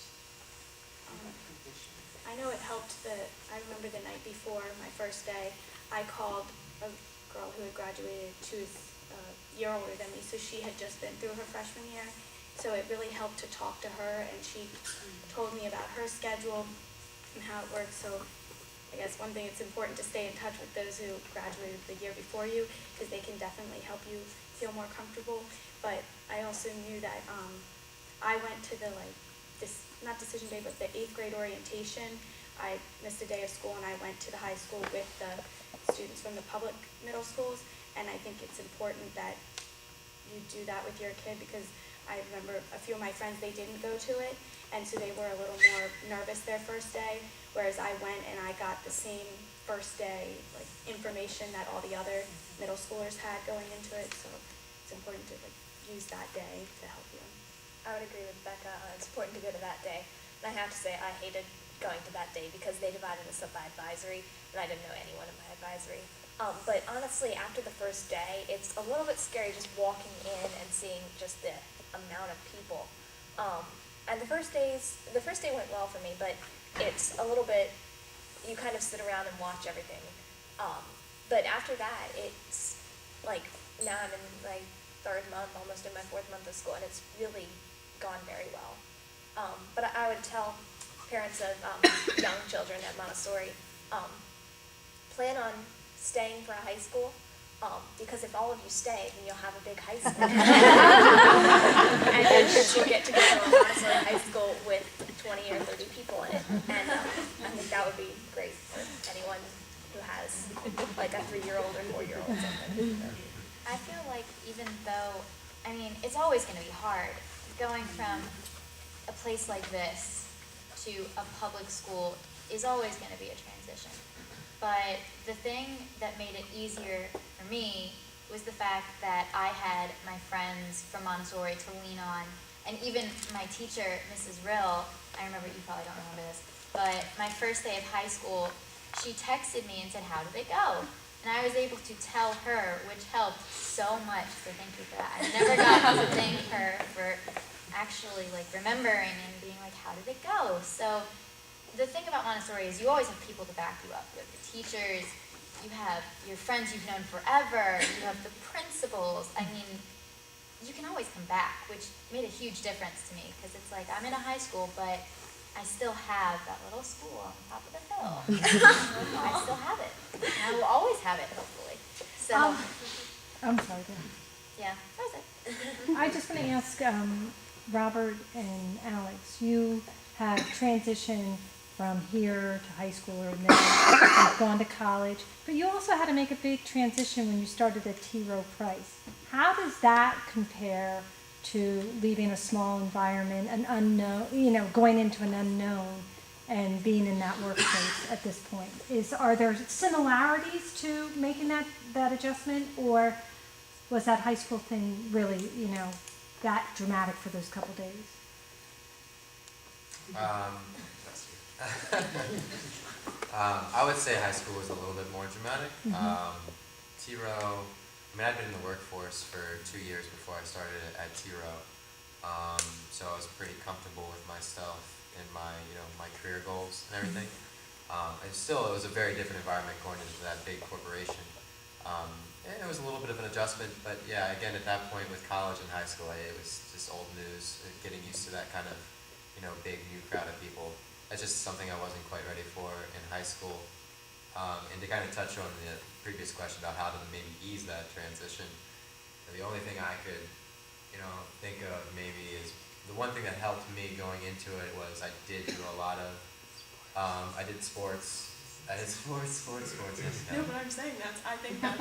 with that transition? I know it helped I remember the night before my first day, I called a girl who had graduated. She was a year older than me, so she had just been through her freshman year. So it really helped to talk to her, and she told me about her schedule and how it works. So I guess one thing, it's important to stay in touch with those who graduated the year before you, because they can definitely help you feel more comfortable. But I also knew that I went to the not decision day, but the 8th grade orientation. I missed a day of school and I went to the high school with the students from the public middle schools, and I think it's important that you do that with your kid, because I remember a few of my friends, they didn't go to it, and so they were a little more nervous their first day, whereas I went and I got the same first day information that all the other middle schoolers had going into it, so it's important to use that day to help you. I would agree with Becca. It's important to go to that day. And I have to say, I hated going to that day because they divided us up by advisory, and I didn't know anyone in my advisory. But honestly, after the first day, it's a little bit scary just walking in and seeing just the amount of people. And the first day went well for me, but it's a little bit, you kind of sit around and watch everything. But after that, it's like, now I'm in my 3rd month, almost in my 4th month of school, and it's really gone very well. But I would tell parents of young children at Montessori, plan on staying for a high school, because if all of you stay, then you'll have a big high school. And then you'll get to go to a Montessori high school with 20 or 30 people in it. And I think that would be great for anyone who has like a 3-year-old or 4-year-old or something. I feel like even though, I mean, it's always going to be hard going from a place like this to a public school is always going to be a transition. But the thing that made it easier for me was the fact that I had my friends from Montessori to lean on, and even my teacher, Mrs. Rill, I remember, you probably don't remember this, but my first day of high school, she texted me and said, "How did it go?" And I was able to tell her, which helped so much, so thank you for that. I never got to thank her for actually remembering and being like, "How did it go?" So the thing about Montessori is you always have people to back you up. You have the teachers, you have your friends you've known forever, you have the principals. I mean, you can always come back, which made a huge difference to me, because it's like I'm in a high school, but I still have that little school on top of the hill. I still have it. And I will always have it, hopefully. So, I'm sorry, go ahead. yeah, that was it. I just want to ask Robert and Alex, you have transitioned from here to high school, and then you've gone to college, but you also had to make a big transition when you started at T. Rowe Price. How does that compare to leaving a small environment, an unknown, going into an unknown and being in that workplace at this point? Are there similarities to making that adjustment, or was that high school thing really, that dramatic for those couple days? I would say high school was a little bit more dramatic. T. Rowe, I'd been in the workforce for 2 years before I started at T. Rowe. So I was pretty comfortable with myself and my career goals and everything. And still, it was a very different environment going into that big corporation. And it was a little bit of an adjustment, but yeah, again, at that point with college and high school, it was just old news, getting used to that kind of, big new crowd of people. That's just something I wasn't quite ready for in high school. And to kind of touch on the previous question about how to maybe ease that transition, the only thing I could, think of maybe is the one thing that helped me going into it was I did do a lot of, I did sports. Yes, No, but I'm saying I think that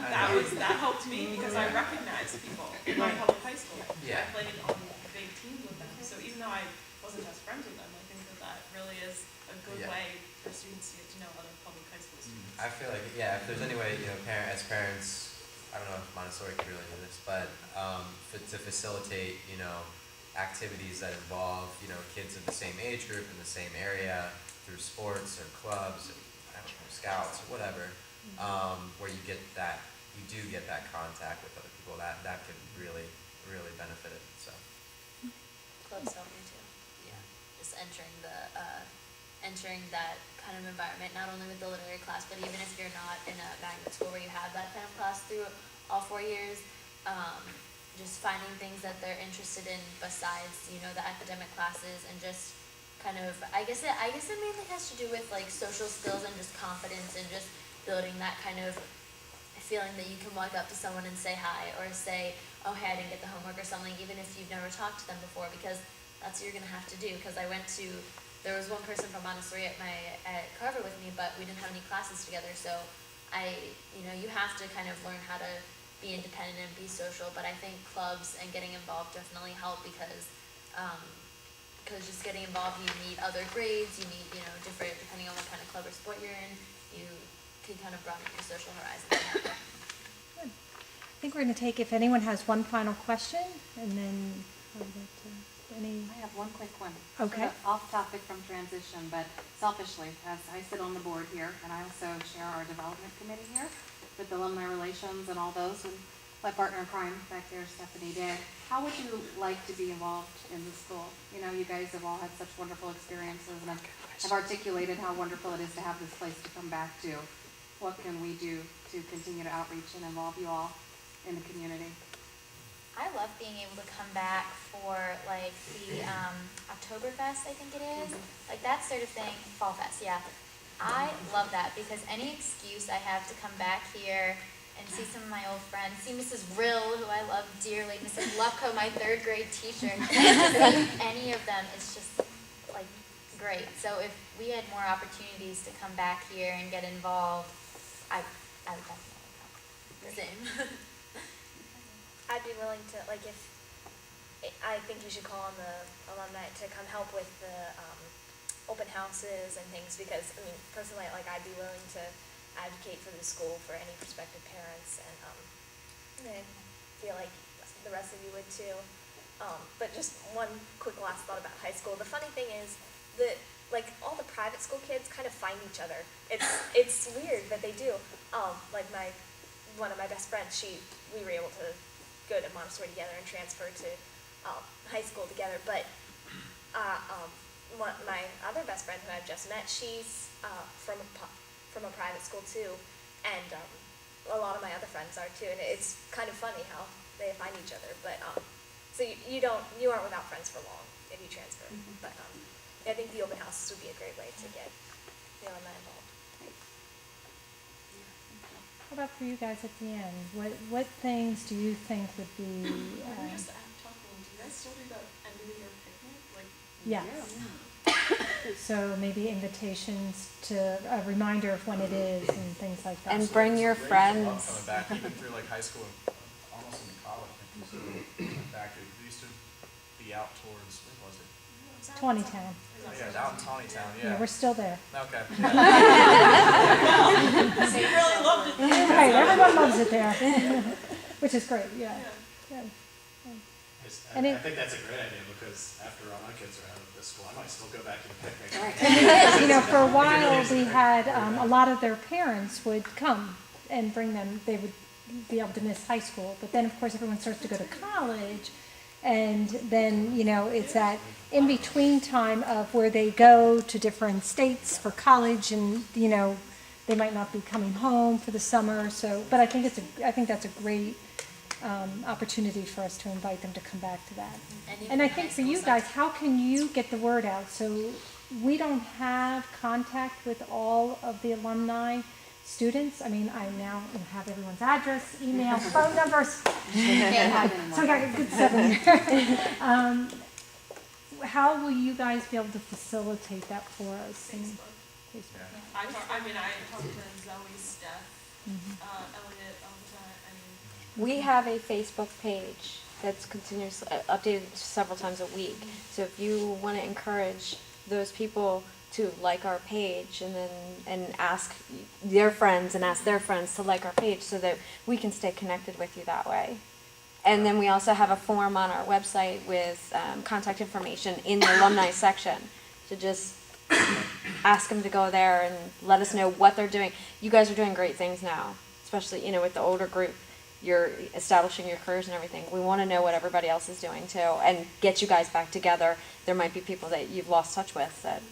helped me because I recognized people in my public high school. Yeah. I played on big teams with them, so even though I wasn't just friends with them, I think that really is a good way for students to get to know other public high school students. I feel like, if there's any way, as parents, I don't know if Montessori could really do this, but to facilitate, activities that involve, kids of the same age group in the same area through sports or clubs, or, I don't know, scouts or whatever, where you do get that contact with other people, that could really, really benefit it. So. Clubs help me too. Yeah, just entering that kind of environment, not only with the literary class, but even if you're not in a magnet school where you have that kind of class through all 4 years, just finding things that they're interested in besides, the academic classes, and just kind of, I guess it mainly has to do with social skills and just confidence and just building that kind of feeling that you can walk up to someone and say hi, or say, oh hey, I didn't get the homework or something, even if you've never talked to them before, because that's what you're gonna have to do. Because there was one person from Montessori at Carver with me, but we didn't have any classes together, so you have to kind of learn how to be independent and be social. But I think clubs and getting involved definitely help, because just getting involved, you meet other grades, you meet, different, depending on what kind of club or sport you're in, you can kind of broaden your social horizon. Good. I think we're going to take, if anyone has one final question, and then any. I have one quick one. Okay. Sort of off topic from transition, but selfishly, as I sit on the board here, and I also share our development committee here with alumni relations and all those, and my partner in crime back there, Stephanie did. How would you like to be involved in the school? You guys have all had such wonderful experiences, and have articulated how wonderful it is to have this place to come back to. What can we do to continue to outreach and involve you all in the community? I love being able to come back for like the Oktoberfest, I think it is, like that sort of thing. Fall Fest, yeah. I love that, because any excuse I have to come back here and see some of my old friends, see Mrs. Rill, who I love dearly, Mrs. Lupko, my 3rd grade teacher, see any of them, it's just like great. So if we had more opportunities to come back here and get involved, I would definitely come. Same. I'd be willing to, I think you should call on the alumni to come help with the open houses and things, because, personally, I'd be willing to advocate for the school for any prospective parents, and I feel like the rest of you would too. But just one quick last thought about high school. The funny thing is that, all the private school kids kind of find each other. It's weird, but they do. One of my best friends, we were able to go to Montessori together and transfer to high school together. But my other best friend, who I've just met, she's from a private school too, and a lot of my other friends are too. And it's kind of funny how they find each other. But so you aren't without friends for long if you transfer. But I think the open houses would be a great way to get the alumni involved. How about for you guys at the end? What things do you think would be? Can we just talk a little? Do you guys still do the end of the year picnic? Yes. So maybe invitations to a reminder of when it is and things like that. And bring your friends. Coming back, even through high school, almost into college. Back, we used to be out towards, where was it? Tawnytown. Oh, yeah, out in Tawnytown, yeah. Yeah, we're still there. Okay. So you really loved it. Right, everyone loves it there, which is great. Yeah. Good. I think that's a great idea, because after all my kids are out of this school, I might still go back to the picnic. Right. For a while we had a lot of their parents would come and bring them. They would be able to miss high school, but then of course everyone starts to go to college, and then it's that in between time of where they go to different states for college, and they might not be coming home for the summer. So, but I think that's a great opportunity for us to invite them to come back to that. And I think for you guys, how can you get the word out? So we don't have contact with all of the alumni students. I now have everyone's address, email, phone numbers. So I got a good 7 here. How will you guys be able to facilitate that for us? Facebook. I talk to Zoe, Steph, Elliot all the time. We have a Facebook page that's continuously updated several times a week. So if you want to encourage those people to like our page, and ask their friends and ask their friends to like our page, so that we can stay connected with you that way. And then we also have a form on our website with contact information in the alumni section. So just ask them to go there and let us know what they're doing. You guys are doing great things now, especially with the older group. You're establishing your careers and everything. We want to know what everybody else is doing too, and get you guys back together. There might be people that you've lost touch with that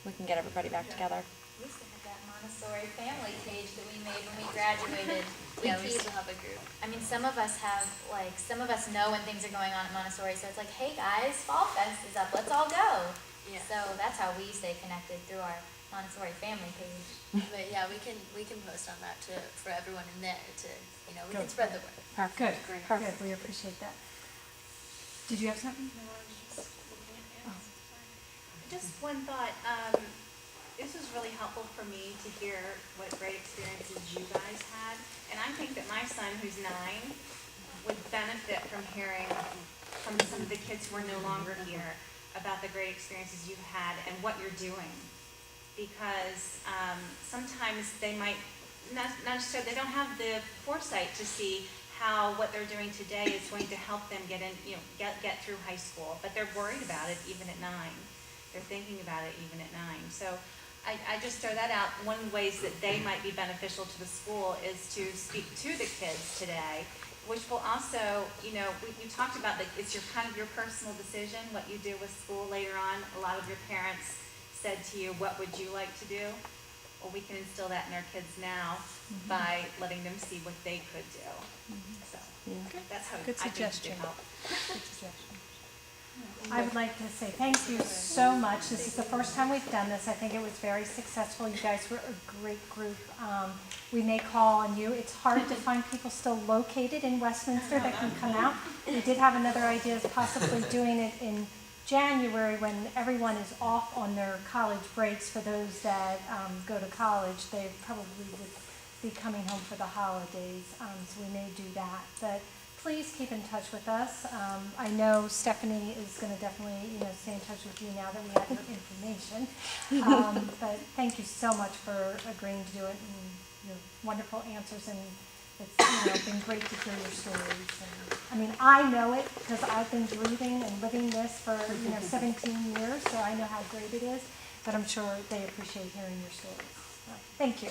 we can get everybody back together. We used to have that Montessori family page that we made when we graduated. We still have a group. Some of us know when things are going on at Montessori, so it's like, hey guys, Fall Fest is up, let's all go. Yeah. So that's how we stay connected through our Montessori family page. But yeah, we can post on that for everyone in there to, we Go can spread the word. Good, Great. good, we appreciate that. Did you have something? No, I was just looking at Oh. Anne's. Sorry. Just one thought, this was really helpful for me to hear what great experiences you guys had. And I think that my son, who's 9, would benefit from hearing from some of the kids who are no longer here about the great experiences you've had and what you're doing. Because sometimes they might, not necessarily, they don't have the foresight to see how what they're doing today is going to help them get in, get through high school. But they're worried about it even at 9. They're thinking about it even at 9. So I just throw that out. One of the ways that they might be beneficial to the school is to speak to the kids today, which will also, we talked about that it's your kind of your personal decision, what you do with school later on. A lot of your parents said to you, what would you like to do? Well, we can instill that in our kids now by letting them see what they could do. So that's how Good I think it suggestion. could help. Good suggestion. I would like to say thank you so much. This is the first time we've done this. I think it was very successful. You guys were a great group. We may call on you. It's hard to find people still located in Westminster that can come out. We did have another idea of possibly doing it in January when everyone is off on their college breaks. For those that go to college, they probably would be coming home for the holidays, so we may do that. But please keep in touch with us. I know Stephanie is going to definitely, stay in touch with you now that we have your information. But thank you so much for agreeing to do it and your wonderful answers. And it's been great to hear your stories. And, I know it because I've been breathing and living this for 17 years, so I know how great it is. But I'm sure they appreciate hearing your stories. So, thank you.